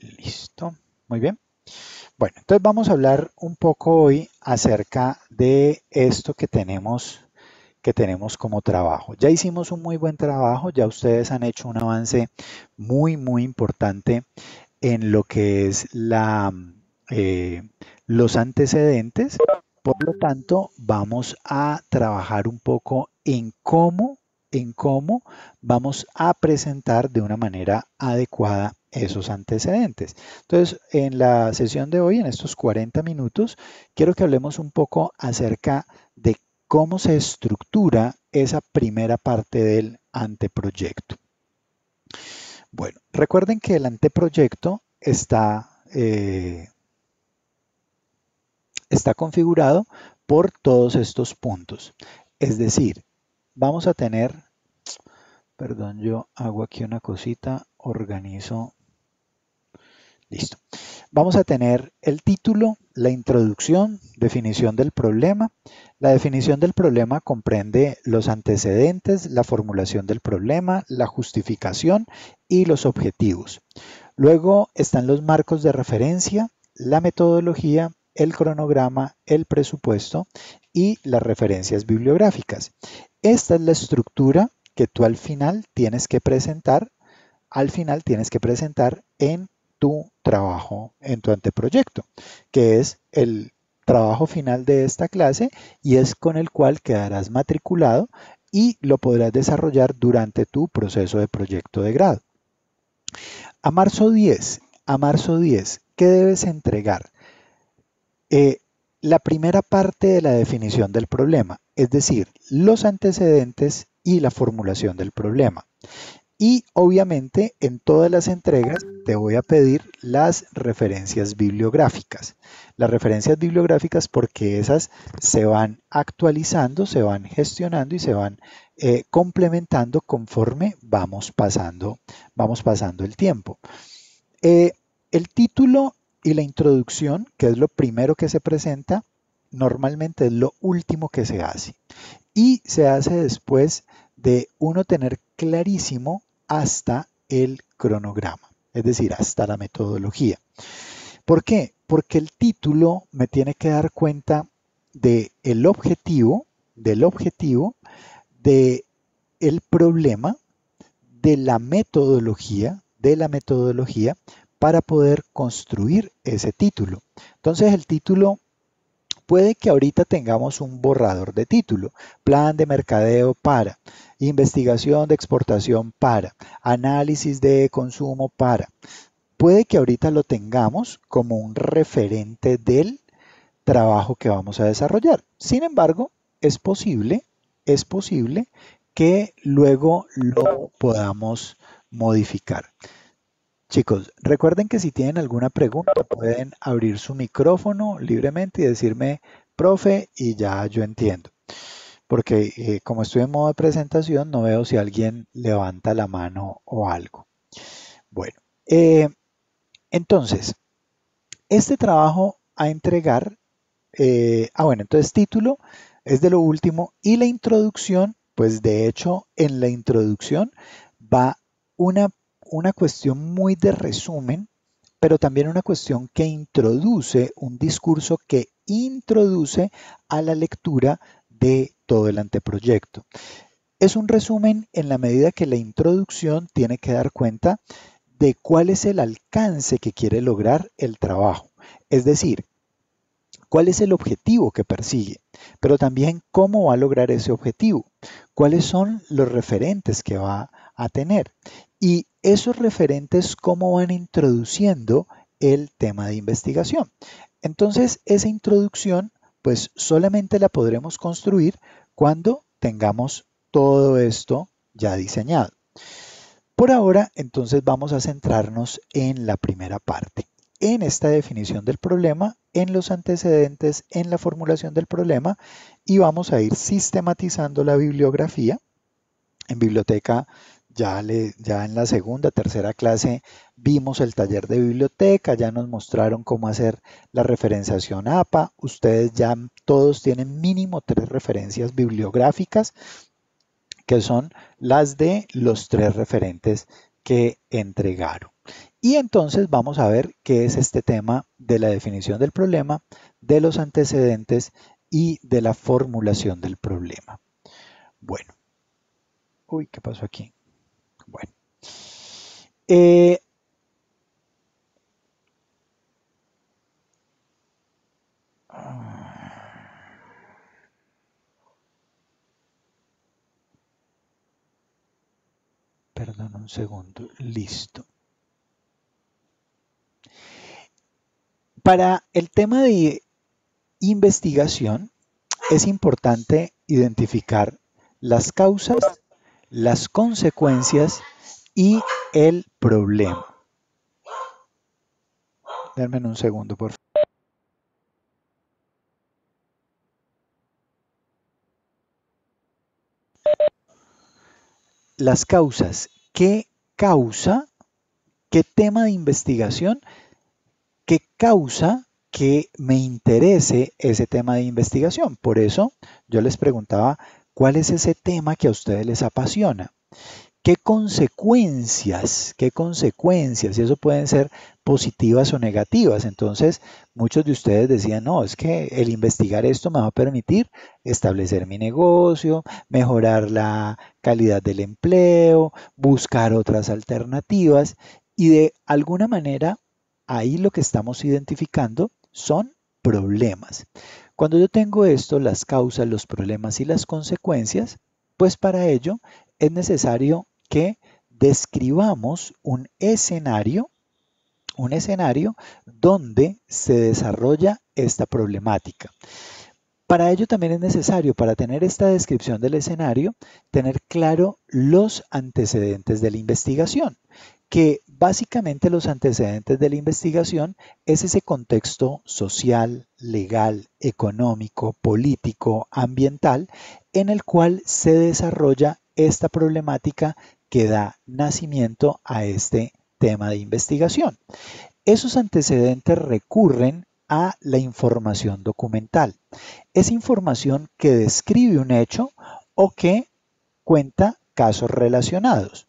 Listo. Muy bien. Bueno, entonces vamos a hablar un poco hoy acerca de esto que tenemos como trabajo. Ya hicimos un muy buen trabajo, ya ustedes han hecho un avance muy importante en lo que es eh, los antecedentes. Por lo tanto, vamos a trabajar un poco en cómo vamos a presentar de una manera adecuada esos antecedentes. Entonces, en la sesión de hoy, en estos 40 minutos, quiero que hablemos un poco acerca de cómo se estructura esa primera parte del anteproyecto. Bueno, recuerden que el anteproyecto está configurado por todos estos puntos. Es decir, vamos a tener, perdón, yo hago aquí una cosita, organizo, listo. Vamos a tener el título, la introducción, definición del problema. La definición del problema comprende los antecedentes, la formulación del problema, la justificación y los objetivos. Luego están los marcos de referencia, la metodología, el cronograma, el presupuesto y las referencias bibliográficas. Esta es la estructura que tú al final tienes que presentar en tu trabajo, en tu anteproyecto, que es el trabajo final de esta clase y es con el cual quedarás matriculado y lo podrás desarrollar durante tu proceso de proyecto de grado. A marzo 10, ¿qué debes entregar? Eh, la primera parte de la definición del problema, es decir, los antecedentes y la formulación del problema. Y obviamente en todas las entregas te voy a pedir las referencias bibliográficas. Las referencias bibliográficas porque esas se van actualizando, se van gestionando y se van complementando conforme vamos pasando el tiempo. Eh, el título y la introducción, que es lo primero que se presenta, normalmente es lo último que se hace. Y se hace después de uno tener clarísimo hasta el cronograma, es decir, hasta la metodología. ¿Por qué? Porque el título me tiene que dar cuenta del objetivo, del problema, de la metodología para poder construir ese título. Entonces el título puede que ahorita tengamos un borrador de título, plan de mercadeo para, investigación de exportación para, análisis de consumo para. Puede que ahorita lo tengamos como un referente del trabajo que vamos a desarrollar. Sin embargo, es posible que luego lo podamos modificar. Chicos, recuerden que si tienen alguna pregunta pueden abrir su micrófono libremente y decirme, profe, y ya yo entiendo. Porque como estoy en modo de presentación, no veo si alguien levanta la mano o algo. Bueno, entonces, este trabajo a entregar, bueno, entonces título es de lo último y la introducción, pues de hecho en la introducción va una, una cuestión muy de resumen, pero también una cuestión que introduce, un discurso que introduce a la lectura de todo el anteproyecto. Es un resumen en la medida que la introducción tiene que dar cuenta de cuál es el alcance que quiere lograr el trabajo. Es decir, cuál es el objetivo que persigue, pero también cómo va a lograr ese objetivo, cuáles son los referentes que va a tener y esos referentes cómo van introduciendo el tema de investigación. Entonces, esa introducción, pues solamente la podremos construir cuando tengamos todo esto ya diseñado. Por ahora, entonces vamos a centrarnos en la primera parte, en esta definición del problema, en los antecedentes, en la formulación del problema y vamos a ir sistematizando la bibliografía. En biblioteca ya en la segunda, tercera clase vimos el taller de biblioteca, ya nos mostraron cómo hacer la referenciación APA. Ustedes ya todos tienen mínimo 3 referencias bibliográficas que son las de los 3 referentes que entregaron. Y entonces vamos a ver qué es este tema de la definición del problema, de los antecedentes y de la formulación del problema. Bueno, uy, ¿qué pasó aquí? Bueno, eh, perdón un segundo, listo. Para el tema de investigación es importante identificar las causas, las consecuencias y el problema. Denme un segundo, por favor. Las causas. ¿Qué causa? ¿Qué tema de investigación? ¿Qué causa que me interese ese tema de investigación? Por eso yo les preguntaba, ¿cuál es ese tema que a ustedes les apasiona? ¿Qué consecuencias? ¿Qué consecuencias? Y eso pueden ser positivas o negativas. Entonces, muchos de ustedes decían, no, es que el investigar esto me va a permitir establecer mi negocio, mejorar la calidad del empleo, buscar otras alternativas y de alguna manera ahí lo que estamos identificando son problemas. Cuando yo tengo esto, las causas, los problemas y las consecuencias, pues para ello es necesario que describamos un escenario donde se desarrolla esta problemática. Para ello también es necesario, para tener esta descripción del escenario, tener claro los antecedentes de la investigación, que básicamente los antecedentes de la investigación es ese contexto social, legal, económico, político, ambiental, en el cual se desarrolla esta problemática que da nacimiento a este tema de investigación. Esos antecedentes recurren a la información documental. Es información que describe un hecho o que cuenta casos relacionados.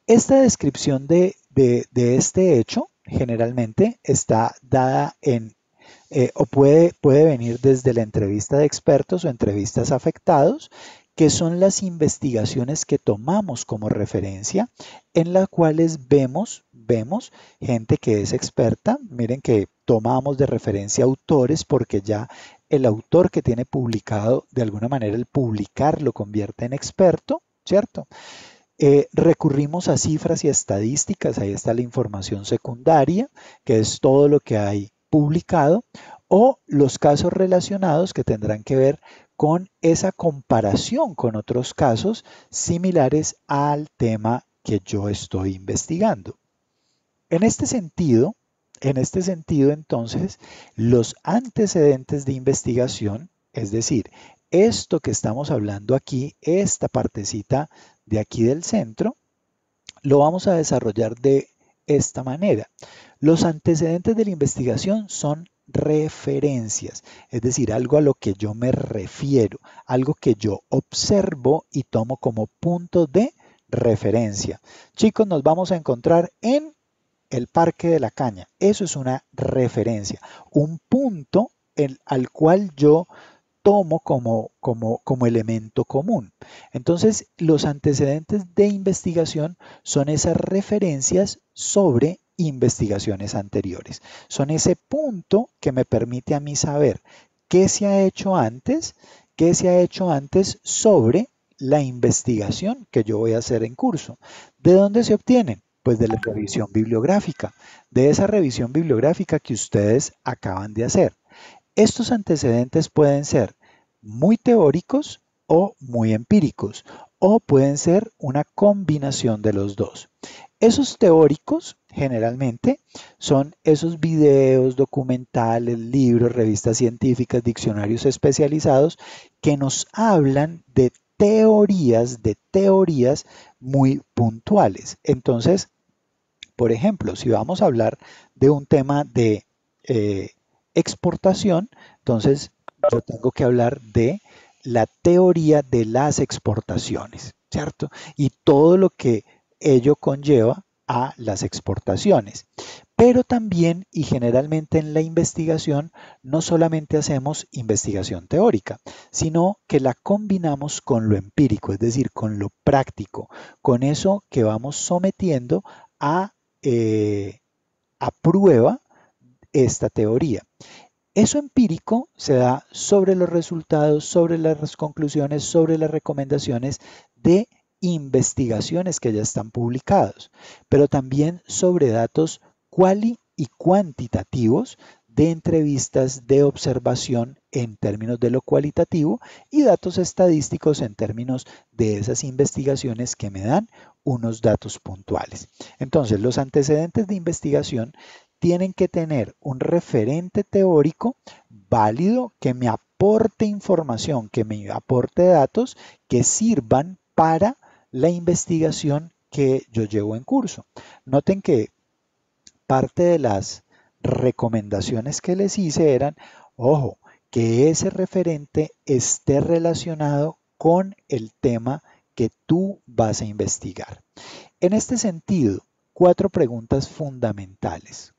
Esta descripción de este hecho generalmente está dada o puede venir desde la entrevista de expertos o entrevistas a afectados, que son las investigaciones que tomamos como referencia, en las cuales vemos gente que es experta. Miren que tomamos de referencia autores porque ya el autor que tiene publicado, de alguna manera el publicar lo convierte en experto, ¿cierto? Recurrimos a cifras y estadísticas, ahí está la información secundaria, que es todo lo que hay publicado, o los casos relacionados que tendrán que ver con esa comparación con otros casos similares al tema que yo estoy investigando. En este sentido, entonces, los antecedentes de investigación, es decir, esto que estamos hablando aquí, esta partecita de aquí del centro, lo vamos a desarrollar de esta manera. Los antecedentes de la investigación son referencias, es decir, algo a lo que yo me refiero, algo que yo observo y tomo como punto de referencia. Chicos, nos vamos a encontrar en el Parque de la Caña. Eso es una referencia, un punto al cual yo tomo como elemento común. Entonces, los antecedentes de investigación son esas referencias sobre investigaciones anteriores. Son ese punto que me permite a mí saber qué se ha hecho antes sobre la investigación que yo voy a hacer en curso. ¿De dónde se obtienen? Pues de la revisión bibliográfica, de esa revisión bibliográfica que ustedes acaban de hacer. Estos antecedentes pueden ser muy teóricos o muy empíricos, o pueden ser una combinación de los dos. Esos teóricos generalmente son esos videos, documentales, libros, revistas científicas, diccionarios especializados que nos hablan de teorías muy puntuales. Entonces, por ejemplo, si vamos a hablar de un tema de eh, exportación, entonces yo tengo que hablar de la teoría de las exportaciones, ¿cierto? Y todo lo que ello conlleva a las exportaciones. Pero también y generalmente en la investigación no solamente hacemos investigación teórica, sino que la combinamos con lo empírico, es decir, con lo práctico, con eso que vamos sometiendo a, eh, a prueba esta teoría. Eso empírico se da sobre los resultados, sobre las conclusiones, sobre las recomendaciones de investigaciones que ya están publicados, pero también sobre datos quali y cuantitativos de entrevistas de observación en términos de lo cualitativo y datos estadísticos en términos de esas investigaciones que me dan unos datos puntuales. Entonces, los antecedentes de investigación tienen que tener un referente teórico válido que me aporte información, que me aporte datos que sirvan para la investigación que yo llevo en curso. Noten que parte de las recomendaciones que les hice eran, ojo, que ese referente esté relacionado con el tema que tú vas a investigar. En este sentido, cuatro preguntas fundamentales,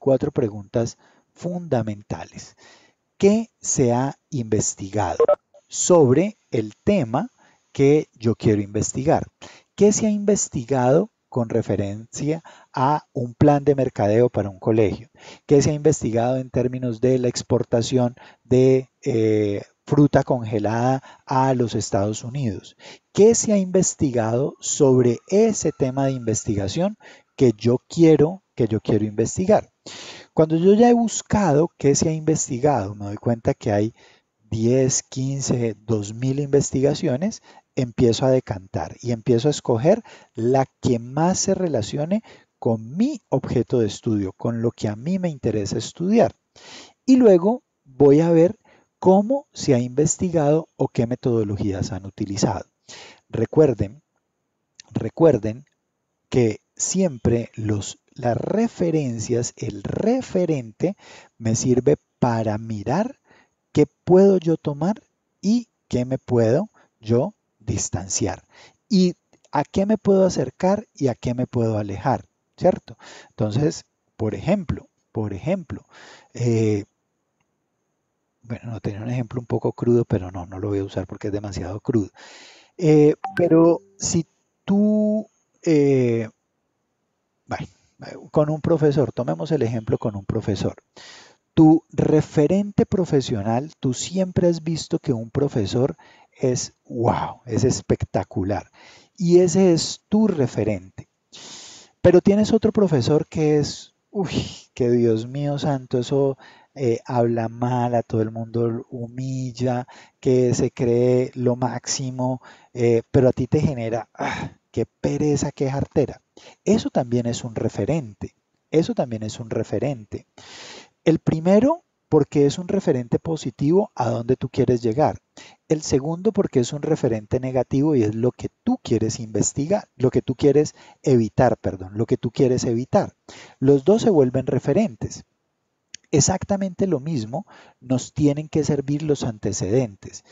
¿Qué se ha investigado sobre el tema que yo quiero investigar? ¿Qué se ha investigado con referencia a un plan de mercadeo para un colegio? ¿Qué se ha investigado en términos de la exportación de fruta congelada a los Estados Unidos? ¿Qué se ha investigado sobre ese tema de investigación que yo quiero investigar? Cuando yo ya he buscado qué se ha investigado, me doy cuenta que hay 10, 15, 2000 investigaciones, empiezo a decantar y empiezo a escoger la que más se relacione con mi objeto de estudio, con lo que a mí me interesa estudiar. Y luego voy a ver cómo se ha investigado o qué metodologías han utilizado. Recuerden, recuerden que siempre las referencias, el referente me sirve para mirar qué puedo yo tomar y qué me puedo yo distanciar. Y a qué me puedo acercar y a qué me puedo alejar, ¿cierto? Entonces, por ejemplo, eh, bueno, no tenía un ejemplo un poco crudo, pero no lo voy a usar porque es demasiado crudo. Pero si tú, bueno, con un profesor, tomemos el ejemplo con un profesor. Tu referente profesional, tú siempre has visto que un profesor es wow, es espectacular. Y ese es tu referente. Pero tienes otro profesor que es, uy, que Dios mío santo, eso habla mal, a todo el mundo humilla, que se cree lo máximo, pero a ti te genera, qué pereza, qué jartera. Eso también es un referente. Eso también es un referente. El primero, porque es un referente positivo a donde tú quieres llegar. El segundo, porque es un referente negativo y es lo que tú quieres investigar, lo que tú quieres evitar, perdón, lo que tú quieres evitar. Los dos se vuelven referentes. Exactamente lo mismo nos tienen que servir los antecedentes.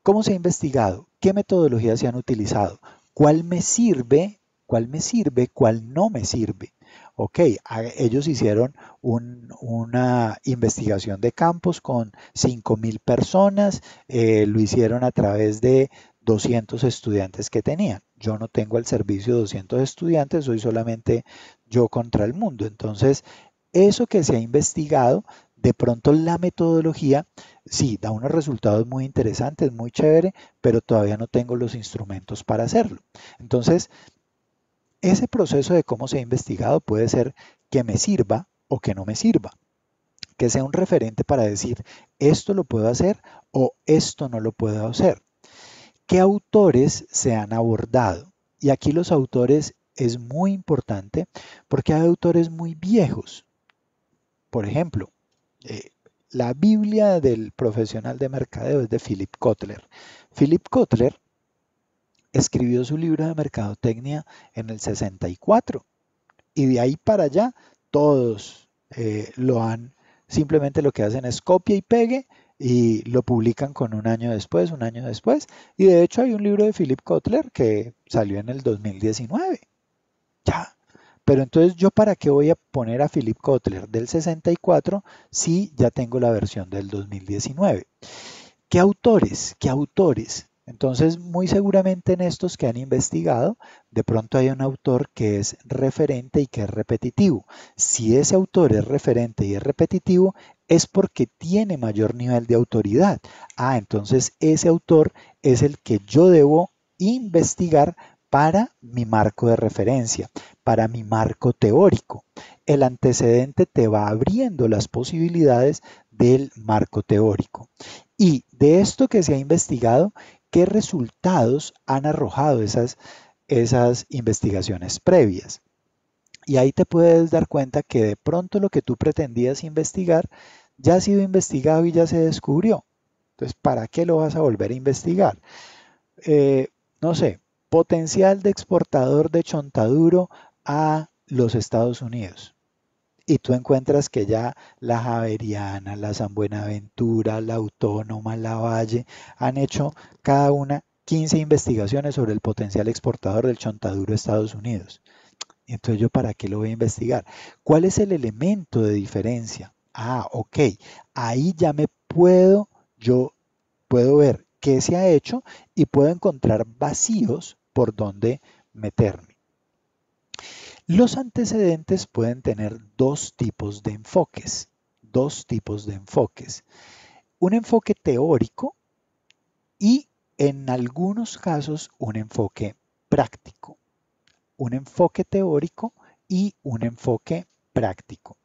¿Cómo se ha investigado? ¿Qué metodologías se han utilizado? ¿Cuál me sirve? ¿Cuál me sirve? ¿Cuál no me sirve? Ok, ellos hicieron una investigación de campos con 5.000 personas, lo hicieron a través de 200 estudiantes que tenían. Yo no tengo al servicio 200 estudiantes, soy solamente yo contra el mundo. Entonces, eso que se ha investigado, de pronto la metodología, sí, da unos resultados muy interesantes, muy chévere, pero todavía no tengo los instrumentos para hacerlo. Entonces, ese proceso de cómo se ha investigado puede ser que me sirva o que no me sirva, que sea un referente para decir esto lo puedo hacer o esto no lo puedo hacer. ¿Qué autores se han abordado? Y aquí los autores es muy importante porque hay autores muy viejos. Por ejemplo, eh, la Biblia del profesional de mercadeo es de Philip Kotler. Philip Kotler escribió su libro de mercadotecnia en el 64 y de ahí para allá todos simplemente lo que hacen es copia y pegue y lo publican con un año después. Y de hecho hay un libro de Philip Kotler que salió en el 2019. Ya, Pero entonces, ¿yo para qué voy a poner a Philip Kotler del 64 si ya tengo la versión del 2019? ¿Qué autores? ¿Qué autores? Entonces, muy seguramente en estos que han investigado, de pronto hay un autor que es referente y que es repetitivo. Si ese autor es referente y es repetitivo, es porque tiene mayor nivel de autoridad. Ah, entonces ese autor es el que yo debo investigar para mi marco de referencia, para mi marco teórico. El antecedente te va abriendo las posibilidades del marco teórico. Y de esto que se ha investigado, ¿qué resultados han arrojado esas investigaciones previas? Y ahí te puedes dar cuenta que de pronto lo que tú pretendías investigar ya ha sido investigado y ya se descubrió. Entonces, ¿para qué lo vas a volver a investigar? Eh, no sé, potencial de exportador de chontaduro a los Estados Unidos. Y tú encuentras que ya la Javeriana, la San Buenaventura, la Autónoma, la Valle han hecho cada una 15 investigaciones sobre el potencial exportador del chontaduro a Estados Unidos. Entonces, ¿yo para qué lo voy a investigar? ¿Cuál es el elemento de diferencia? Ah, ok. Ahí ya yo puedo ver qué se ha hecho y puedo encontrar vacíos por donde meterme. Los antecedentes pueden tener dos tipos de enfoques. Dos tipos de enfoques. Un enfoque teórico y en algunos casos un enfoque práctico. Un enfoque teórico y un enfoque práctico.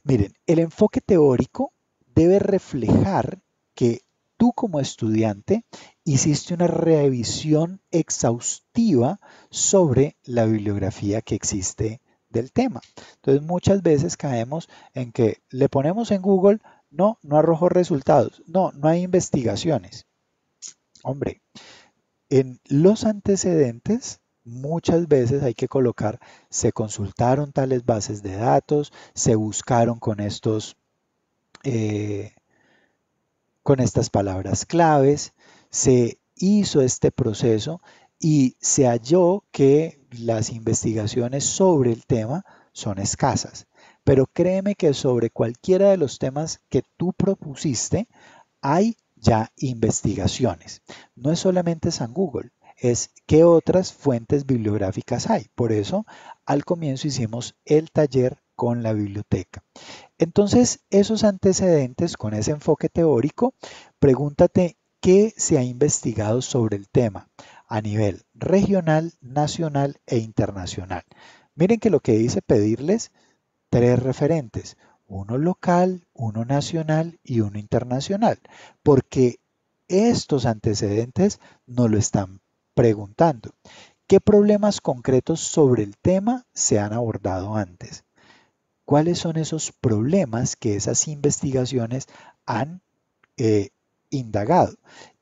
Miren, el enfoque teórico debe reflejar que tú como estudiante hiciste una revisión exhaustiva sobre la bibliografía que existe del tema. Entonces muchas veces caemos en que le ponemos en Google, no, no arrojo resultados, no, no hay investigaciones. Hombre, en los antecedentes, muchas veces hay que colocar, se consultaron tales bases de datos, se buscaron eh, con estas palabras claves, se hizo este proceso y se halló que las investigaciones sobre el tema son escasas. Pero créeme que sobre cualquiera de los temas que tú propusiste, hay ya investigaciones. No es solamente San Google, es qué otras fuentes bibliográficas hay. Por eso, al comienzo hicimos el taller con la biblioteca. Entonces, esos antecedentes con ese enfoque teórico, pregúntate qué se ha investigado sobre el tema a nivel regional, nacional e internacional. Miren que lo que dice pedirles tres referentes, uno local, uno nacional y uno internacional, porque estos antecedentes nos lo están preguntando. ¿Qué problemas concretos sobre el tema se han abordado antes? ¿Cuáles son esos problemas que esas investigaciones han eh, indagado?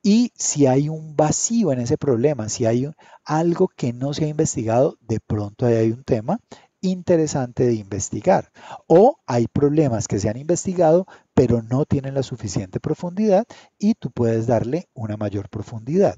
Y si hay un vacío en ese problema, si hay algo que no se ha investigado, de pronto ahí hay un tema interesante de investigar. O hay problemas que se han investigado, pero no tienen la suficiente profundidad y tú puedes darle una mayor profundidad.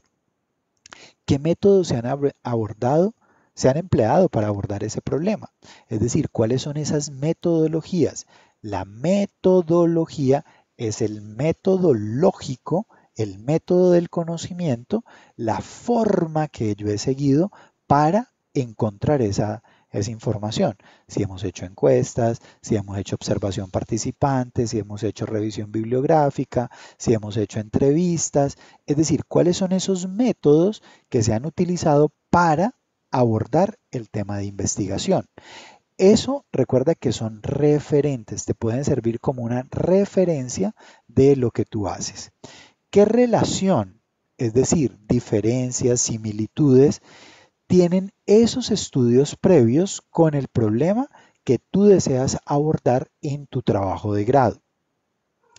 ¿Qué métodos se han abordado, se han empleado para abordar ese problema? Es decir, ¿cuáles son esas metodologías? La metodología es el método lógico, el método del conocimiento, la forma que yo he seguido para encontrar esa información. Si hemos hecho encuestas, si hemos hecho observación participante, si hemos hecho revisión bibliográfica, si hemos hecho entrevistas, es decir, cuáles son esos métodos que se han utilizado para abordar el tema de investigación. Eso recuerda que son referentes, te pueden servir como una referencia de lo que tú haces. ¿Qué relación, es decir, diferencias, similitudes, tienen esos estudios previos con el problema que tú deseas abordar en tu trabajo de grado?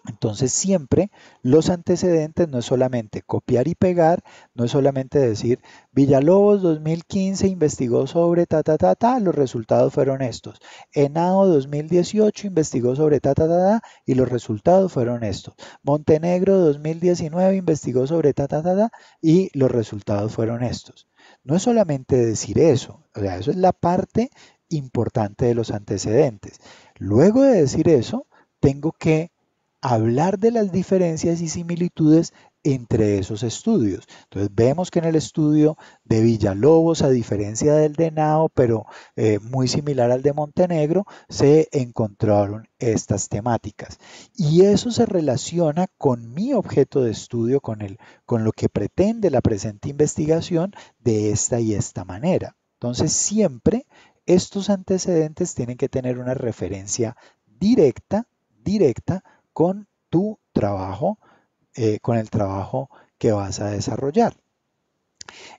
Entonces siempre los antecedentes no es solamente copiar y pegar, no es solamente decir Villalobos 2015 investigó sobre ta ta ta ta, los resultados fueron estos. Henao 2018 investigó sobre ta ta ta ta y los resultados fueron estos. Montenegro 2019 investigó sobre ta ta ta ta y los resultados fueron estos. No es solamente decir eso, o sea, eso es la parte importante de los antecedentes. Luego de decir eso, tengo que hablar de las diferencias y similitudes entre esos estudios. Entonces vemos que en el estudio de Villalobos, a diferencia del de Nao, pero muy similar al de Montenegro, se encontraron estas temáticas. Y eso se relaciona con mi objeto de estudio, con lo que pretende la presente investigación de esta y esta manera. Entonces siempre estos antecedentes tienen que tener una referencia directa con tu trabajo, con el trabajo que vas a desarrollar.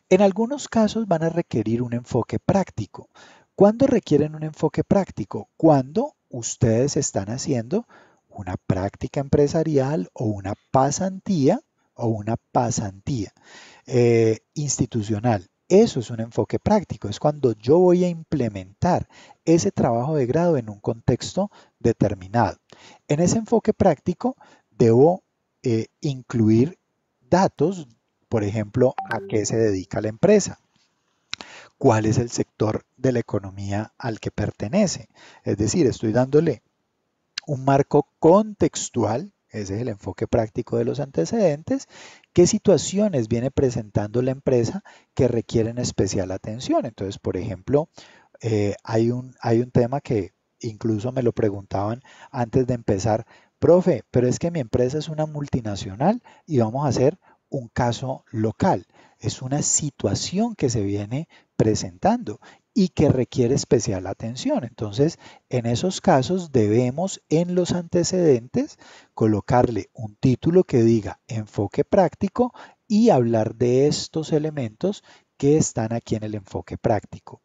En algunos casos van a requerir un enfoque práctico. ¿Cuándo requieren un enfoque práctico? Cuando ustedes están haciendo una práctica empresarial o una pasantía institucional. Eso es un enfoque práctico, es cuando yo voy a implementar ese trabajo de grado en un contexto determinado. En ese enfoque práctico debo incluir datos, por ejemplo, a qué se dedica la empresa, cuál es el sector de la economía al que pertenece. Es decir, estoy dándole un marco contextual, ese es el enfoque práctico de los antecedentes, qué situaciones viene presentando la empresa que requieren especial atención. Entonces, por ejemplo, hay un tema que incluso me lo preguntaban antes de empezar, profe, pero es que mi empresa es una multinacional y vamos a hacer un caso local. Es una situación que se viene presentando y que requiere especial atención. Entonces, en esos casos debemos en los antecedentes colocarle un título que diga enfoque práctico y hablar de estos elementos que están aquí en el enfoque práctico.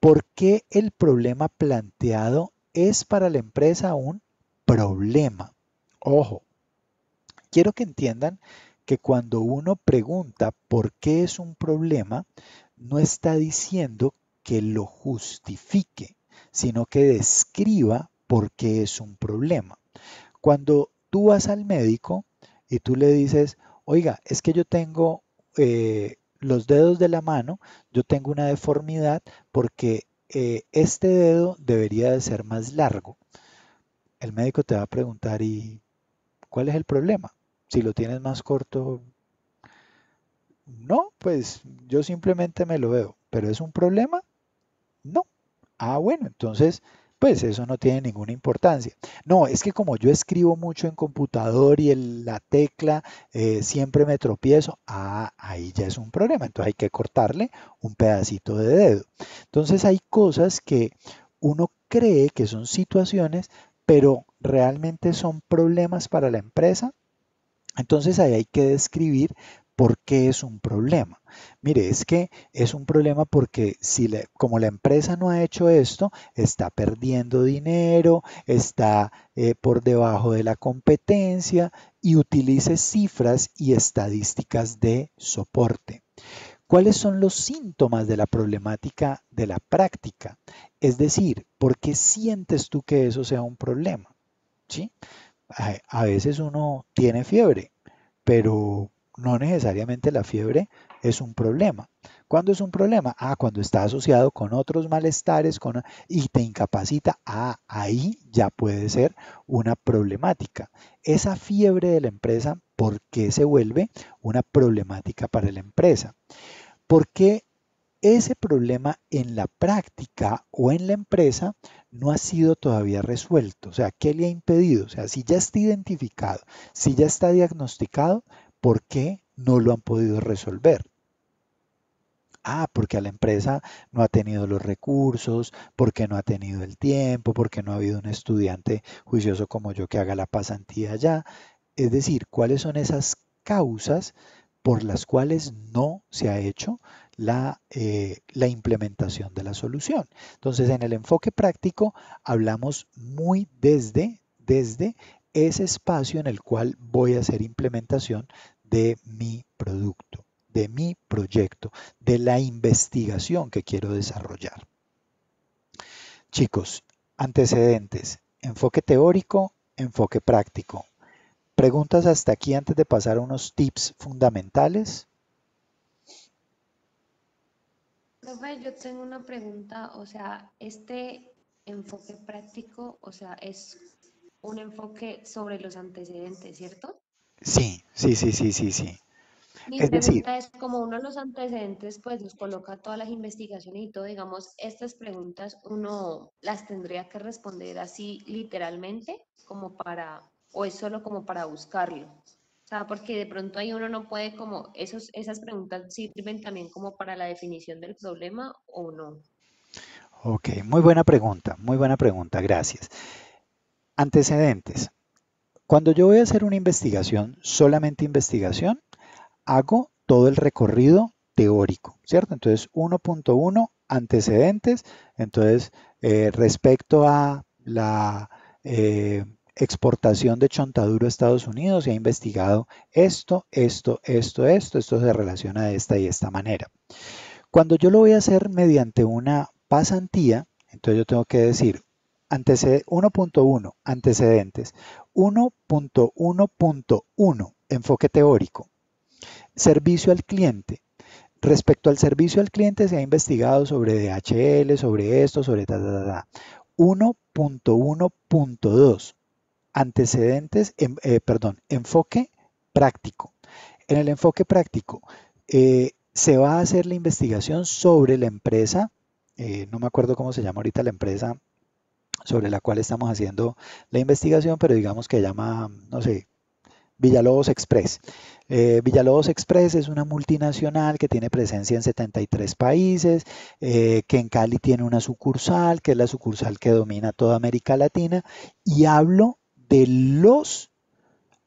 ¿Por qué el problema planteado es para la empresa un problema? Ojo, quiero que entiendan que cuando uno pregunta por qué es un problema, no está diciendo que lo justifique, sino que describa por qué es un problema. Cuando tú vas al médico y tú le dices, oiga, es que yo tengo los dedos de la mano, yo tengo una deformidad porque este dedo debería de ser más largo. El médico te va a preguntar, ¿y cuál es el problema? Si lo tienes más corto, no, pues yo simplemente me lo veo, pero ¿es un problema? No. Ah, bueno, entonces, pues eso no tiene ninguna importancia. No, es que como yo escribo mucho en computador y la tecla siempre me tropiezo, ah, ahí ya es un problema. Entonces hay que cortarle un pedacito de dedo. Entonces hay cosas que uno cree que son situaciones, pero realmente son problemas para la empresa. Entonces ahí hay que describir por qué es un problema. Mire, es que es un problema porque como la empresa no ha hecho esto, está perdiendo dinero, está por debajo de la competencia y utilice cifras y estadísticas de soporte. ¿Cuáles son los síntomas de la problemática de la práctica? Es decir, ¿por qué sientes tú que eso sea un problema? ¿Sí? A veces uno tiene fiebre, pero no necesariamente la fiebre es un problema. ¿Cuándo es un problema? Ah, cuando está asociado con otros malestares y te incapacita. Ah, ahí ya puede ser una problemática. Esa fiebre de la empresa, ¿por qué se vuelve una problemática para la empresa? Porque ese problema en la práctica o en la empresa no ha sido todavía resuelto. O sea, ¿qué le ha impedido? O sea, si ya está identificado, si ya está diagnosticado, ¿por qué no lo han podido resolver? Ah, porque a la empresa no ha tenido los recursos, porque no ha tenido el tiempo, porque no ha habido un estudiante juicioso como yo que haga la pasantía allá. Es decir, ¿cuáles son esas causas por las cuales no se ha hecho la implementación de la solución? Entonces, en el enfoque práctico hablamos muy desde ese espacio en el cual voy a hacer implementación de mi producto, de mi proyecto, de la investigación que quiero desarrollar. Chicos, antecedentes, enfoque teórico, enfoque práctico. ¿Preguntas hasta aquí antes de pasar a unos tips fundamentales? Profe, yo tengo una pregunta, o sea, este enfoque práctico, o sea, es un enfoque sobre los antecedentes, ¿cierto? Sí, sí, sí, sí, sí, sí. Mi Es decir, pregunta es, como uno de los antecedentes, pues nos coloca todas las investigaciones y todo, digamos, estas preguntas uno las tendría que responder así literalmente, como para, o es solo como para buscarlo. O sea, porque de pronto ahí uno no puede como, esas preguntas sirven también como para la definición del problema o no. ok, muy buena pregunta, gracias. Antecedentes. Cuando yo voy a hacer una investigación, solamente investigación, hago todo el recorrido teórico, ¿cierto? Entonces, 1.1, antecedentes. Entonces, respecto a la exportación de chontaduro a Estados Unidos, se ha investigado esto se relaciona de esta y esta manera. Cuando yo lo voy a hacer mediante una pasantía, entonces yo tengo que decir 1.1, antecedentes, 1.1.1, enfoque teórico, servicio al cliente. Respecto al servicio al cliente se ha investigado sobre DHL, sobre esto, sobre ta, ta, ta, ta. 1.1.2, antecedentes, perdón, enfoque práctico. En el enfoque práctico se va a hacer la investigación sobre la empresa, no me acuerdo cómo se llama ahorita la empresa sobre la cual estamos haciendo la investigación, pero digamos que llama, no sé, Villalobos Express. Villalobos Express es una multinacional que tiene presencia en 73 países, que en Cali tiene una sucursal, que es la sucursal que domina toda América Latina, y hablo de los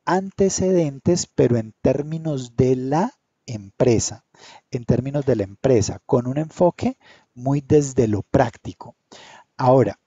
antecedentes, pero en términos de la empresa, en términos de la empresa, con un enfoque muy desde lo práctico. Ahora,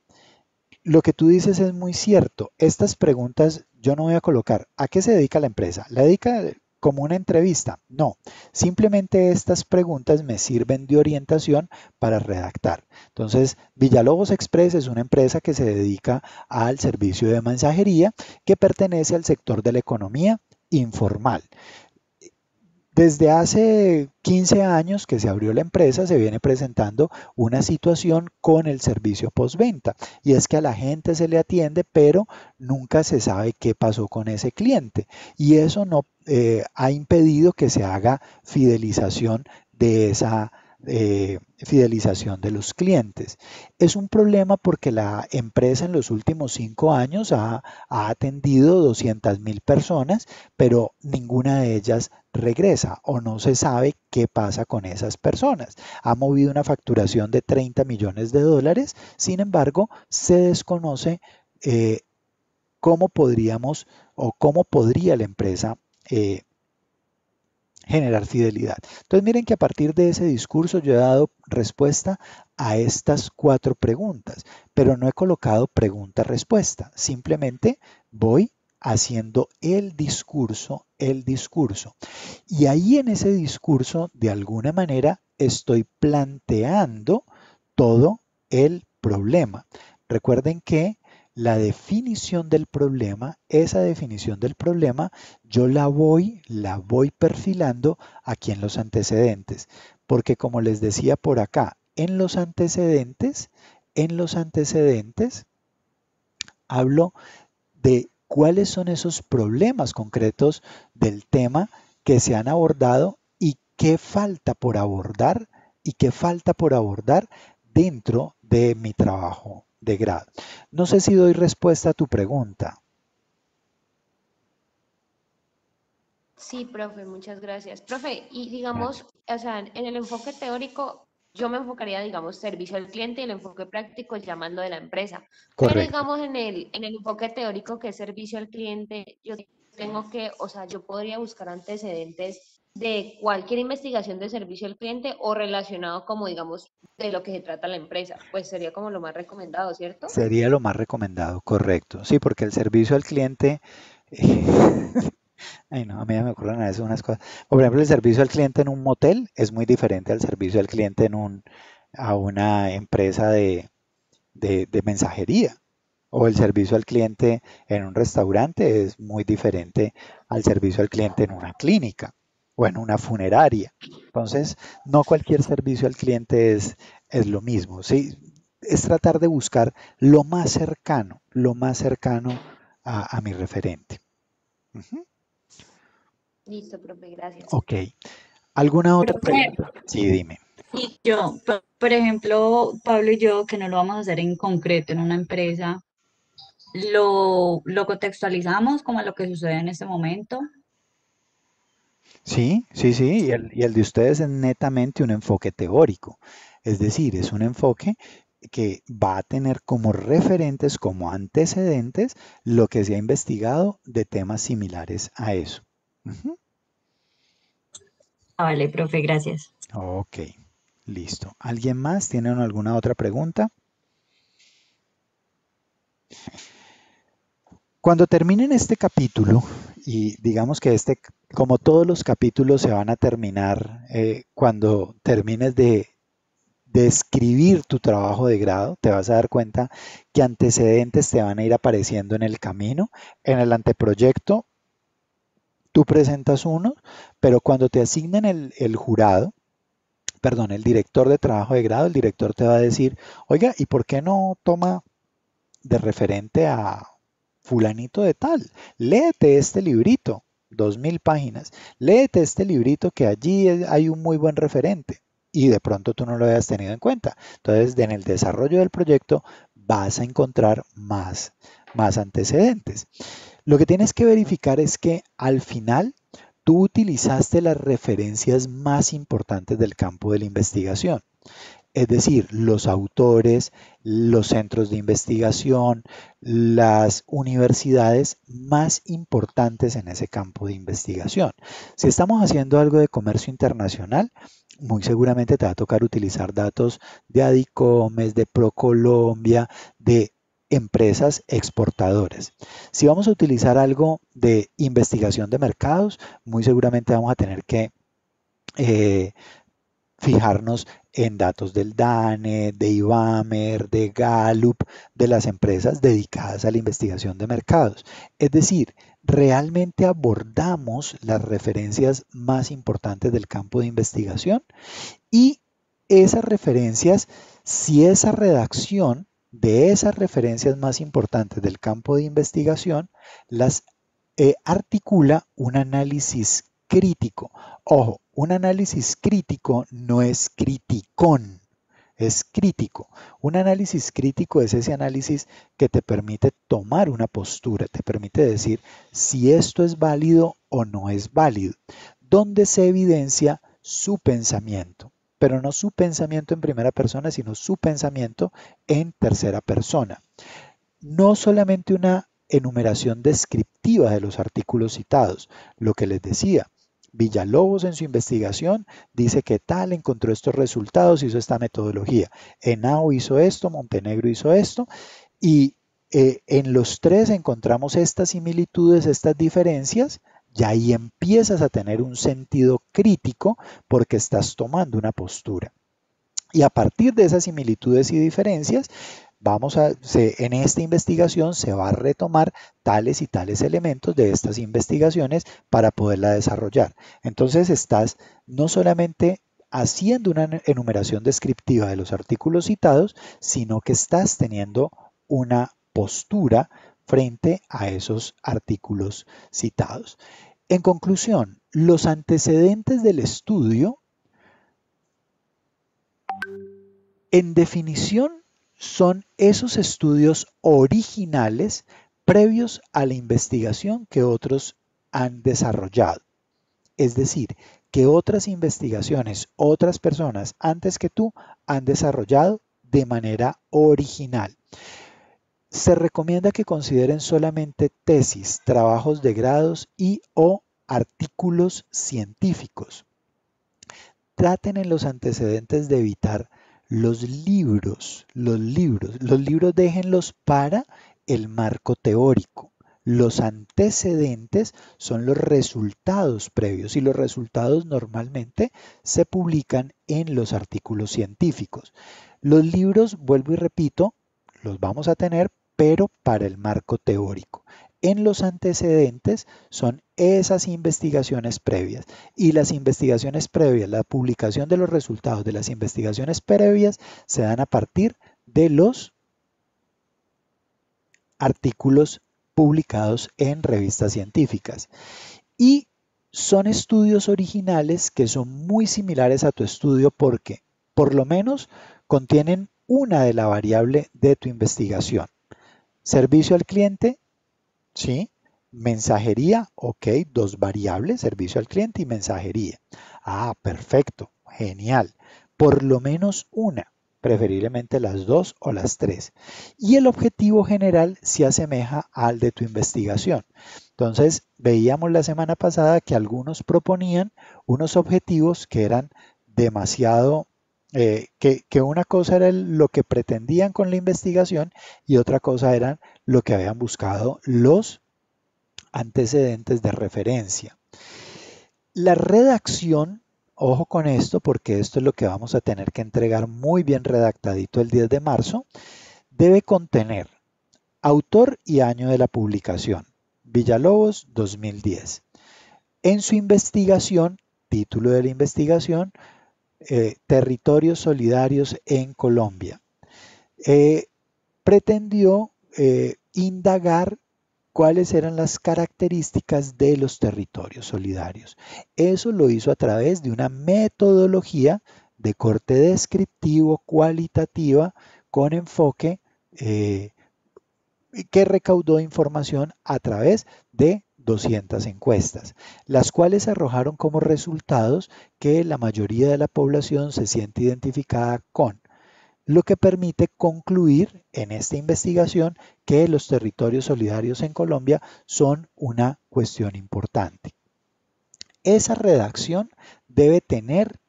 lo que tú dices es muy cierto. Estas preguntas yo no voy a colocar ¿a qué se dedica la empresa? ¿La dedica como una entrevista? No, simplemente estas preguntas me sirven de orientación para redactar. Entonces, Villalobos Express es una empresa que se dedica al servicio de mensajería que pertenece al sector de la economía informal. Desde hace 15 años que se abrió la empresa, se viene presentando una situación con el servicio postventa y es que a la gente se le atiende, pero nunca se sabe qué pasó con ese cliente y eso no ha impedido que se haga fidelización de esa fidelización de los clientes. Es un problema porque la empresa en los últimos 5 años ha atendido 200.000 personas, pero ninguna de ellas regresa o no se sabe qué pasa con esas personas. Ha movido una facturación de 30 millones de dólares, sin embargo, se desconoce cómo podríamos o cómo podría la empresa generar fidelidad. Entonces miren que a partir de ese discurso yo he dado respuesta a estas 4 preguntas, pero no he colocado pregunta-respuesta, simplemente voy haciendo el discurso. Y ahí en ese discurso, de alguna manera, estoy planteando todo el problema. Recuerden que la definición del problema, esa definición del problema, yo la voy perfilando aquí en los antecedentes, porque como les decía por acá, en los antecedentes hablo de cuáles son esos problemas concretos del tema que se han abordado y qué falta por abordar y qué falta por abordar dentro de mi trabajo de grado. No sé si doy respuesta a tu pregunta. Sí, profe, muchas gracias. Profe, y digamos, o sea, en el enfoque teórico, yo me enfocaría, digamos, servicio al cliente y el enfoque práctico es llamarlo de la empresa. Pero Correcto. digamos, en el enfoque teórico que es servicio al cliente, yo tengo que, o sea, yo podría buscar antecedentes de cualquier investigación de servicio al cliente o relacionado como, digamos, de lo que se trata la empresa. Pues sería como lo más recomendado, ¿cierto? Sería lo más recomendado, correcto. Sí, porque el servicio al cliente, ay no, a mí me ocurren a veces unas cosas. Por ejemplo, el servicio al cliente en un motel es muy diferente al servicio al cliente a una empresa de mensajería. O el servicio al cliente en un restaurante es muy diferente al servicio al cliente en una clínica. o en una funeraria. Entonces, no cualquier servicio al cliente es lo mismo, ¿sí? Es tratar de buscar lo más cercano a mi referente. Ujú. Listo, profe, gracias. Ok. ¿Alguna otra Profe, pregunta? Sí, dime. y yo, por ejemplo, Pablo y yo, que no lo vamos a hacer en concreto en una empresa, lo contextualizamos como a lo que sucede en este momento. Sí, sí, sí, y el de ustedes es netamente un enfoque teórico, es decir, es un enfoque que va a tener como referentes, como antecedentes, lo que se ha investigado de temas similares a eso. Ujú. Ah, vale, profe, gracias. Ok, listo. ¿Alguien más? ¿Tienen alguna otra pregunta? Cuando terminen este capítulo, y digamos que como todos los capítulos se van a terminar cuando termines de escribir tu trabajo de grado, te vas a dar cuenta que antecedentes te van a ir apareciendo en el camino. En el anteproyecto, tú presentas uno, pero cuando te asignen el jurado, perdón, el director de trabajo de grado, el director te va a decir, oiga, ¿y por qué no toma de referente a fulanito de tal? Léete este librito, 2000 páginas, léete este librito que allí hay un muy buen referente y de pronto tú no lo habías tenido en cuenta. Entonces, en el desarrollo del proyecto vas a encontrar más antecedentes. Lo que tienes que verificar es que al final tú utilizaste las referencias más importantes del campo de la investigación, es decir, los autores, los centros de investigación, las universidades más importantes en ese campo de investigación. Si estamos haciendo algo de comercio internacional, muy seguramente te va a tocar utilizar datos de Adicomes, de ProColombia, de empresas exportadoras. Si vamos a utilizar algo de investigación de mercados, muy seguramente vamos a tener que eh, fijarnos en datos del DANE, de IBAMER, de Gallup, de las empresas dedicadas a la investigación de mercados. Es decir, realmente abordamos las referencias más importantes del campo de investigación y esas referencias, si esa redacción de esas referencias más importantes del campo de investigación las articula un análisis crítico. Ojo, un análisis crítico no es criticón, es crítico. Un análisis crítico es ese análisis que te permite tomar una postura, te permite decir si esto es válido o no es válido, donde se evidencia su pensamiento, pero no su pensamiento en primera persona, sino su pensamiento en tercera persona. No solamente una enumeración descriptiva de los artículos citados, lo que les decía. Villalobos en su investigación dice que tal encontró estos resultados, hizo esta metodología. Henao hizo esto, Montenegro hizo esto, y en los tres encontramos estas similitudes, estas diferencias, y ahí empiezas a tener un sentido crítico porque estás tomando una postura. Y a partir de esas similitudes y diferencias, en esta investigación se va a retomar tales y tales elementos de estas investigaciones para poderla desarrollar. Entonces estás no solamente haciendo una enumeración descriptiva de los artículos citados, sino que estás teniendo una postura frente a esos artículos citados. En conclusión, los antecedentes del estudio, en definición, son esos estudios originales previos a la investigación que otros han desarrollado. Es decir, que otras investigaciones, otras personas antes que tú han desarrollado de manera original. Se recomienda que consideren solamente tesis, trabajos de grados y o artículos científicos. Traten en los antecedentes de evitar los libros déjenlos para el marco teórico. Los antecedentes son los resultados previos y los resultados normalmente se publican en los artículos científicos. Los libros, vuelvo y repito, los vamos a tener, pero para el marco teórico. en los antecedentes son esas investigaciones previas. Y las investigaciones previas, la publicación de los resultados de las investigaciones previas se dan a partir de los artículos publicados en revistas científicas. Y son estudios originales que son muy similares a tu estudio porque por lo menos contienen una de la variable de tu investigación. Servicio al cliente, ¿sí? Mensajería, ok, dos variables, servicio al cliente y mensajería. Ah, perfecto, genial. Por lo menos una, preferiblemente las dos o las tres. Y el objetivo general se asemeja al de tu investigación. Entonces, veíamos la semana pasada que algunos proponían unos objetivos que eran demasiado, que una cosa era lo que pretendían con la investigación y otra cosa eran lo que habían buscado los antecedentes de referencia. La redacción, ojo con esto porque esto es lo que vamos a tener que entregar muy bien redactadito el 10 de marzo, debe contener autor y año de la publicación, Villalobos 2010. En su investigación, título de la investigación, Territorios Solidarios en Colombia. Pretendió indagar cuáles eran las características de los territorios solidarios. Eso lo hizo a través de una metodología de corte descriptivo, cualitativa, con enfoque que recaudó información a través de 200 encuestas, las cuales arrojaron como resultados que la mayoría de la población se siente identificada con, lo que permite concluir en esta investigación que los territorios solidarios en Colombia son una cuestión importante. Esa redacción debe tener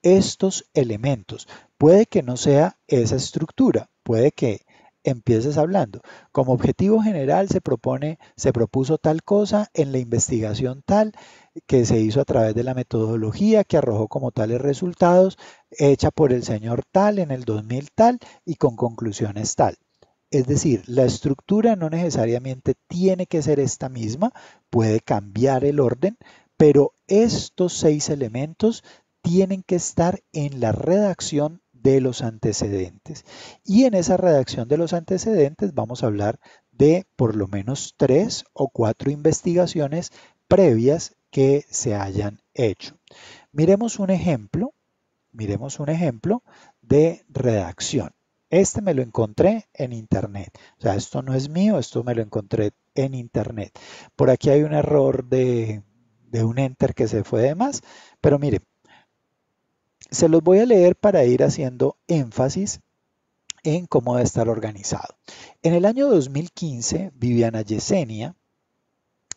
estos elementos. Puede que no sea esa estructura, puede que empieces hablando. Como objetivo general se propuso tal cosa en la investigación tal, que se hizo a través de la metodología que arrojó como tales resultados, hecha por el señor tal en el 2000 tal y con conclusiones tal. Es decir, la estructura no necesariamente tiene que ser esta misma, puede cambiar el orden, pero estos 6 elementos tienen que estar en la redacción de los antecedentes. Y en esa redacción de los antecedentes vamos a hablar de por lo menos 3 o 4 investigaciones previas que se hayan hecho. Miremos un ejemplo de redacción. Este me lo encontré en internet. O sea, esto no es mío, esto me lo encontré en internet. Por aquí hay un error de un enter que se fue de más, pero miren, se los voy a leer para ir haciendo énfasis en cómo debe estar organizado. En el año 2015, Viviana Yesenia,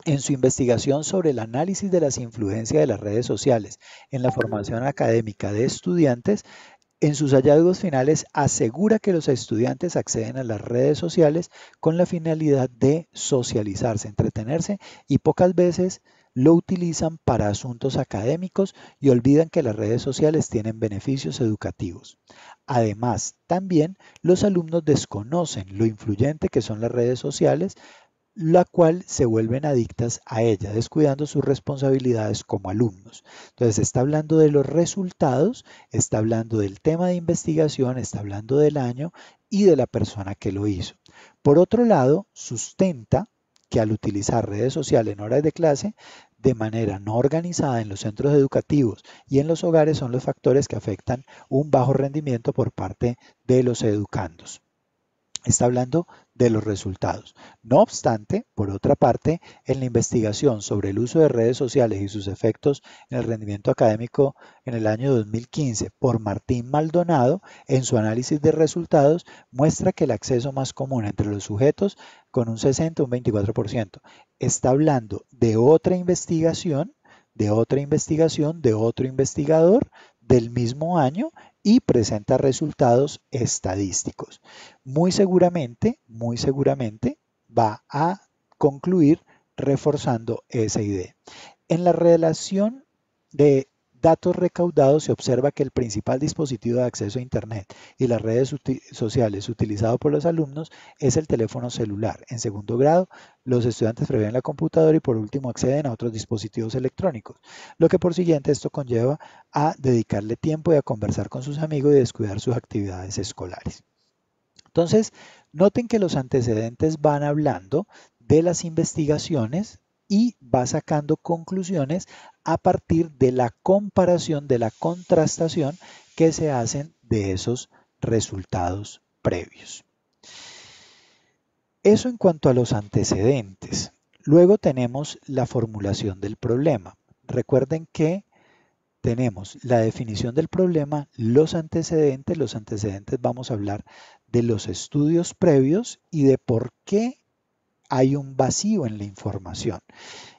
en su investigación sobre el análisis de las influencias de las redes sociales en la formación académica de estudiantes, en sus hallazgos finales asegura que los estudiantes acceden a las redes sociales con la finalidad de socializarse, entretenerse y pocas veces lo utilizan para asuntos académicos y olvidan que las redes sociales tienen beneficios educativos. Además, también los alumnos desconocen lo influyente que son las redes sociales, la cual se vuelven adictas a ella, descuidando sus responsabilidades como alumnos. Entonces está hablando de los resultados, está hablando del tema de investigación, está hablando del año y de la persona que lo hizo. Por otro lado, sustenta que al utilizar redes sociales en horas de clase, de manera no organizada en los centros educativos y en los hogares son los factores que afectan un bajo rendimiento por parte de los educandos. Está hablando de los resultados. No obstante, por otra parte, en la investigación sobre el uso de redes sociales y sus efectos en el rendimiento académico en el año 2015 por Martín Maldonado, en su análisis de resultados, muestra que el acceso más común entre los sujetos con un 60 y un 24%. Está hablando de otra investigación, de otro investigador del mismo año y presenta resultados estadísticos. Muy seguramente va a concluir reforzando esa idea. En la relación de datos recaudados se observa que el principal dispositivo de acceso a Internet y las redes sociales utilizado por los alumnos es el teléfono celular. En segundo grado, los estudiantes prefieren la computadora y por último acceden a otros dispositivos electrónicos, lo que por siguiente esto conlleva a dedicarle tiempo y a conversar con sus amigos y descuidar sus actividades escolares. Entonces, noten que los antecedentes van hablando de las investigaciones y va sacando conclusiones a partir de la comparación, de la contrastación que se hacen de esos resultados previos. Eso en cuanto a los antecedentes. Luego tenemos la formulación del problema. Recuerden que tenemos la definición del problema, los antecedentes. Los antecedentes vamos a hablar de los estudios previos y de por qué hay un vacío en la información.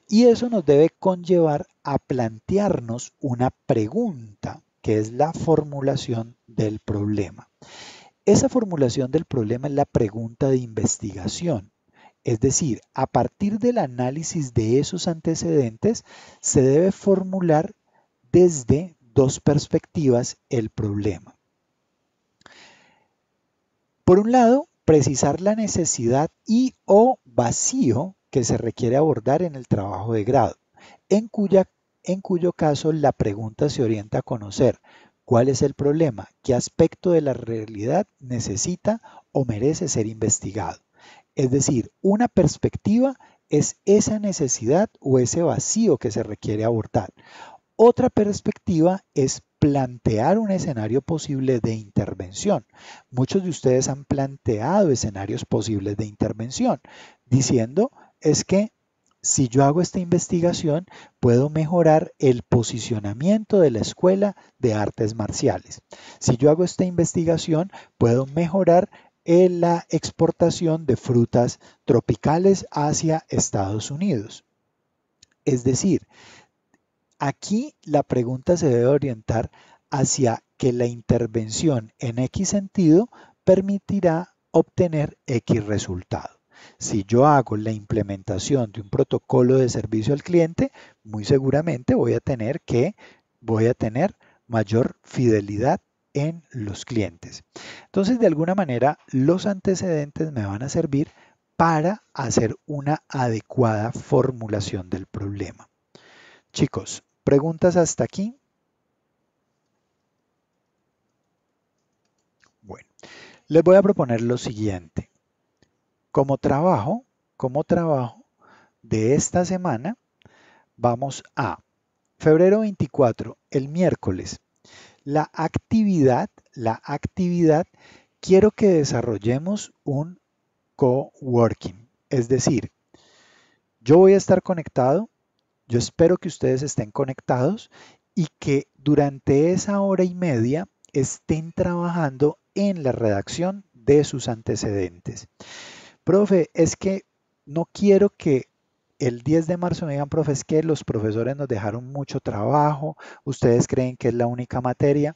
Y eso nos debe conllevar a plantearnos una pregunta, que es la formulación del problema. Esa formulación del problema es la pregunta de investigación. Es decir, a partir del análisis de esos antecedentes, se debe formular desde dos perspectivas el problema. Por un lado, precisar la necesidad y o vacío que se requiere abordar en el trabajo de grado, en cuyo caso la pregunta se orienta a conocer cuál es el problema, qué aspecto de la realidad necesita o merece ser investigado. Es decir, una perspectiva es esa necesidad o ese vacío que se requiere abordar. Otra perspectiva es plantear un escenario posible de intervención. Muchos de ustedes han planteado escenarios posibles de intervención, diciendo es que si yo hago esta investigación, puedo mejorar el posicionamiento de la Escuela de Artes Marciales. Si yo hago esta investigación, puedo mejorar la exportación de frutas tropicales hacia Estados Unidos. Es decir, aquí la pregunta se debe orientar hacia que la intervención en X sentido permitirá obtener X resultado. Si yo hago la implementación de un protocolo de servicio al cliente, muy seguramente voy a tener mayor fidelidad en los clientes. Entonces, de alguna manera, los antecedentes me van a servir para hacer una adecuada formulación del problema. Chicos, ¿preguntas hasta aquí? Bueno, les voy a proponer lo siguiente. Como trabajo de esta semana, vamos a febrero 24, el miércoles. La actividad, quiero que desarrollemos un coworking. Es decir, yo voy a estar conectado, yo espero que ustedes estén conectados y que durante esa hora y media estén trabajando en la redacción de sus antecedentes. Profe, es que no quiero que el 10 de marzo me digan, profe, es que los profesores nos dejaron mucho trabajo, ustedes creen que es la única materia.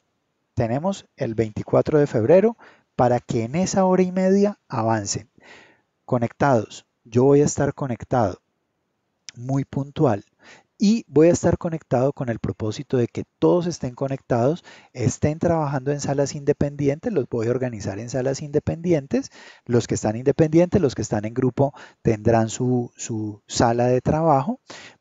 Tenemos el 24 de febrero para que en esa hora y media avancen. Conectados, yo voy a estar conectado, muy puntual. Y voy a estar conectado con el propósito de que todos estén conectados, estén trabajando en salas independientes, los voy a organizar en salas independientes. Los que están independientes, los que están en grupo tendrán su sala de trabajo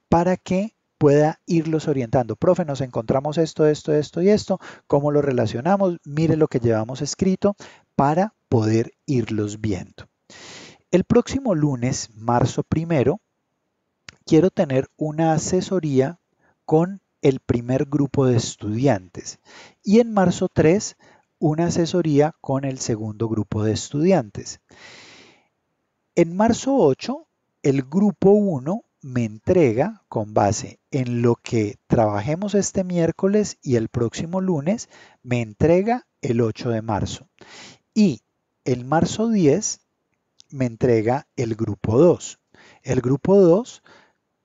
para que pueda irlos orientando. Profe, nos encontramos esto y esto, ¿cómo lo relacionamos? Mire lo que llevamos escrito para poder irlos viendo. El próximo lunes, marzo 1, quiero tener una asesoría con el primer grupo de estudiantes y en marzo 3 una asesoría con el segundo grupo de estudiantes. En marzo 8 el grupo 1 me entrega con base en lo que trabajemos este miércoles y el próximo lunes me entrega el 8 de marzo y el marzo 10 me entrega el grupo 2. El grupo 2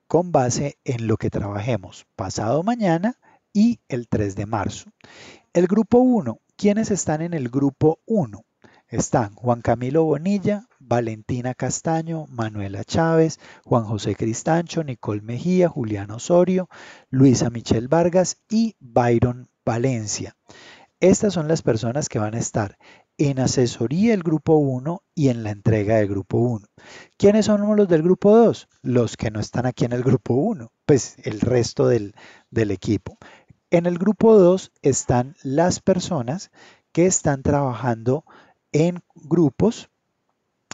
con base en lo que trabajemos pasado mañana y el 3 de marzo. El grupo 1, ¿quiénes están en el grupo 1? Están Juan Camilo Bonilla, Valentina Castaño, Manuela Chávez, Juan José Cristancho, Nicole Mejía, Julián Osorio, Luisa Michelle Vargas y Byron Valencia. Estas son las personas que van a estar en asesoría del grupo 1 y en la entrega del grupo 1. ¿Quiénes son los del grupo 2? Los que no están aquí en el grupo 1, pues el resto del equipo. En el grupo 2 están las personas que están trabajando en grupos,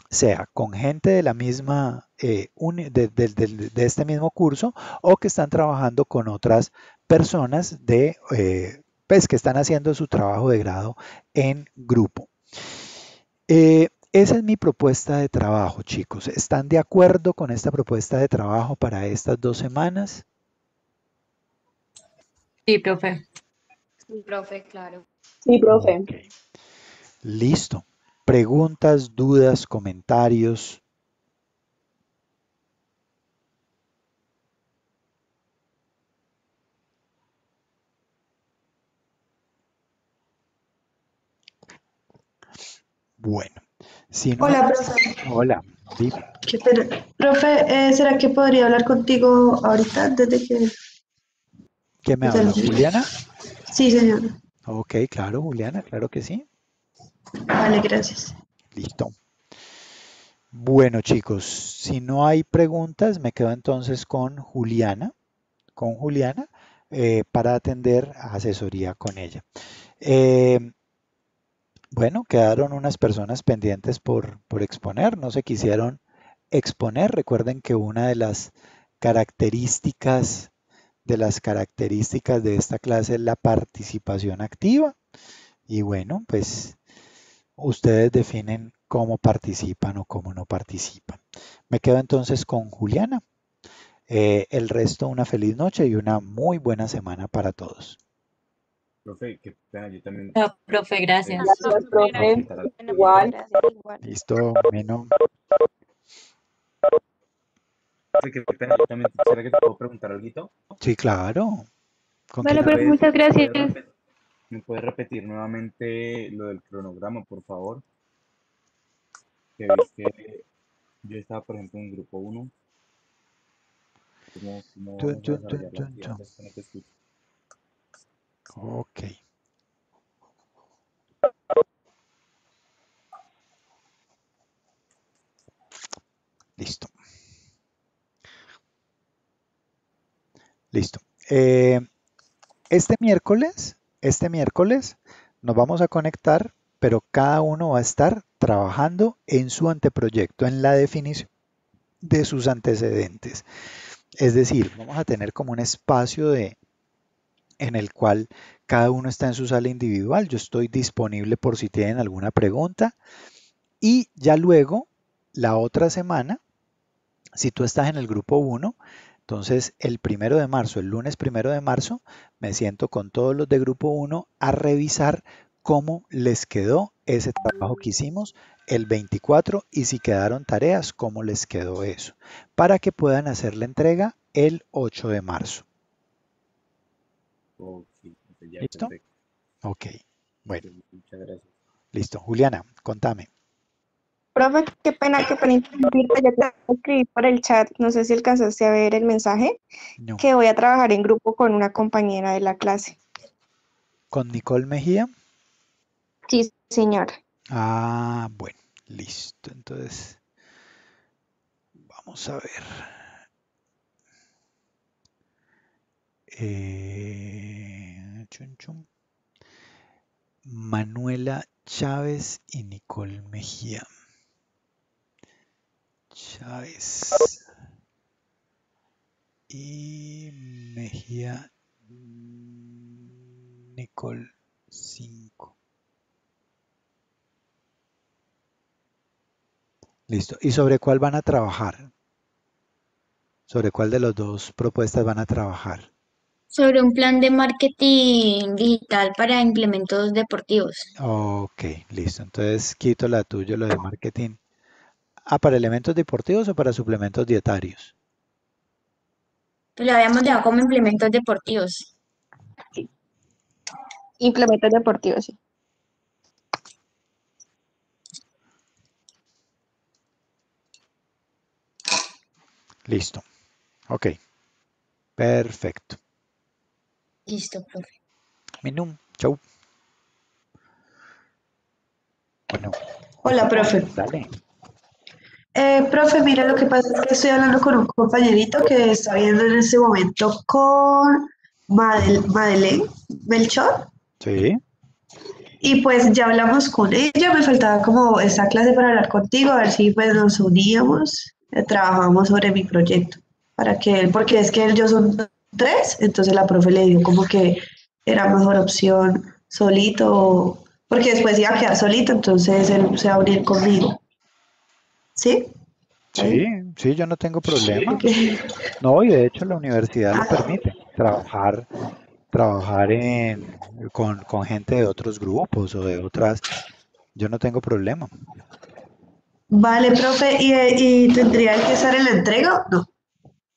sea con gente de la misma, de este mismo curso, o que están trabajando con otras personas pues, que están haciendo su trabajo de grado en grupo. Esa es mi propuesta de trabajo, chicos. ¿Están de acuerdo con esta propuesta de trabajo para estas 2 semanas? Sí, profe. Sí, profe, claro. Sí, profe. Ok, listo. Preguntas, dudas, comentarios. Bueno, si no hay... Hola, profe. Hola, dime. Qué pena. Profe, ¿será que podría hablar contigo ahorita antes de que ¿Qué me me habla? salga? ¿Juliana? Sí, señor. Ok, claro, Juliana, claro que sí. Vale, gracias. Listo. Bueno, chicos, si no hay preguntas, me quedo entonces con Juliana, para atender a asesoría con ella. Eh, bueno, quedaron unas personas pendientes por exponer, no se quisieron exponer. Recuerden que una de las características de esta clase es la participación activa. Y bueno, pues ustedes definen cómo participan o cómo no participan. Me quedo entonces con Juliana. El resto, una feliz noche y una muy buena semana para todos. Profe, qué pena, yo también No, profe, gracias. Gracias, voy a profe. preguntar Bueno, algo. profe, Igual. gracias, igual. Listo, Meno. Profe, qué pena, yo también, ¿será que te puedo preguntar algo? Sí, claro. ¿Con quién Bueno, ¿Me profe, hablo? puedes, muchas me gracias. puedes me puedes repetir nuevamente lo del cronograma, por favor? Que ves que yo estaba, por ejemplo, en grupo uno. ¿Cómo Tun, vamos a tun, tun, desarrollar la tun, actividad? tun. Es que no te escucho. Ok, listo. Listo. Este miércoles nos vamos a conectar, pero cada uno va a estar trabajando en su anteproyecto, en la definición de sus antecedentes. Es decir, vamos a tener como un espacio en el cual cada uno está en su sala individual. Yo estoy disponible por si tienen alguna pregunta. Y ya luego, la otra semana, si tú estás en el grupo 1, entonces el 1 de marzo, el lunes 1 de marzo, me siento con todos los de grupo 1 a revisar cómo les quedó ese trabajo que hicimos el 24 y si quedaron tareas, cómo les quedó eso, para que puedan hacer la entrega el 8 de marzo. Oh, sí, profe, ya, ¿Listo? perfecto. Ok, bueno, Entonces, muchas gracias. listo. Juliana, contame. Profe, qué pena interrumpirte. Ya te escribí por el chat. No sé si alcanzaste a ver el mensaje. No. Que voy a trabajar en grupo con una compañera de la clase. ¿Con Nicole Mejía? Sí, señor. Ah, bueno, listo. Entonces, vamos a ver. Chun, chun. Manuela Chávez y Nicole Mejía. Chávez y Mejía. Nicole 5. Listo. ¿Y sobre cuál van a trabajar? ¿Sobre cuál de las dos propuestas van a trabajar? Sobre un plan de marketing digital para implementos deportivos. Ok, listo. Entonces quito la tuya, lo de marketing. Ah, ¿para elementos deportivos o para suplementos dietarios? Pues lo habíamos dejado como implementos deportivos. Listo. Ok, perfecto. Listo, profe. Minum, chau. Bueno, Hola, profe. dale. Profe, mira, lo que pasa es que estoy hablando con un compañerito que está viendo en este momento con Madeleine Melchor. Sí, Y pues ya hablamos con ella, me faltaba como esta clase para hablar contigo, a ver si pues nos uníamos, trabajamos sobre mi proyecto, para que él, porque es que ellos son tres, entonces la profe le dijo como que era mejor opción solito, porque después iba a quedar solito, entonces él se va a unir conmigo, ¿sí? ¿Está sí, bien? sí, yo no tengo problema. Porque- No, y de hecho la universidad lo Ah, permite, trabajar con gente de otros grupos o de otras, yo no tengo problema. vale, profe, ¿y tendría que estar en la entrega o no?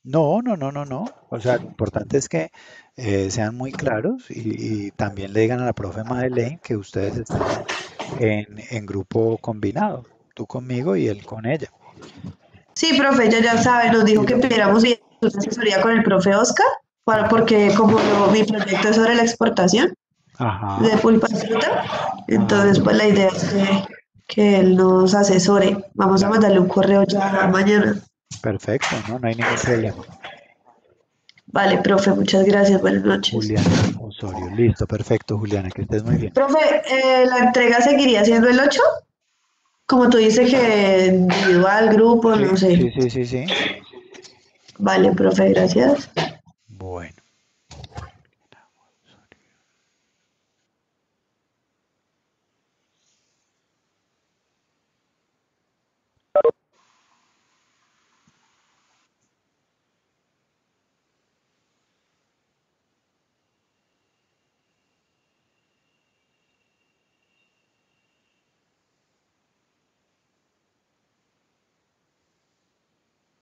No, no, no, no, no. O sea, lo importante es que sean muy claros y también le digan a la profe Madeleine que ustedes están en grupo combinado, tú conmigo y él con ella. Sí, profe, ella ya sabe, nos dijo Y que lo mismo. pidiéramos una asesoría con el profe Oscar, Ajá, porque como mi proyecto es sobre la exportación ajá, de pulpa de fruta, ajá, entonces pues la idea es que él nos asesore. Vamos a claro, mandarle un correo ya mañana. perfecto, no, no hay ningún problema. Vale, profe, muchas gracias, buenas noches. Juliana Osorio, listo, perfecto, Juliana, que estés muy bien. Profe, ¿la entrega seguiría siendo el 8? Como tú dices que individual, grupo, Sí, no sé. sí, sí, sí, sí. Vale, profe, gracias.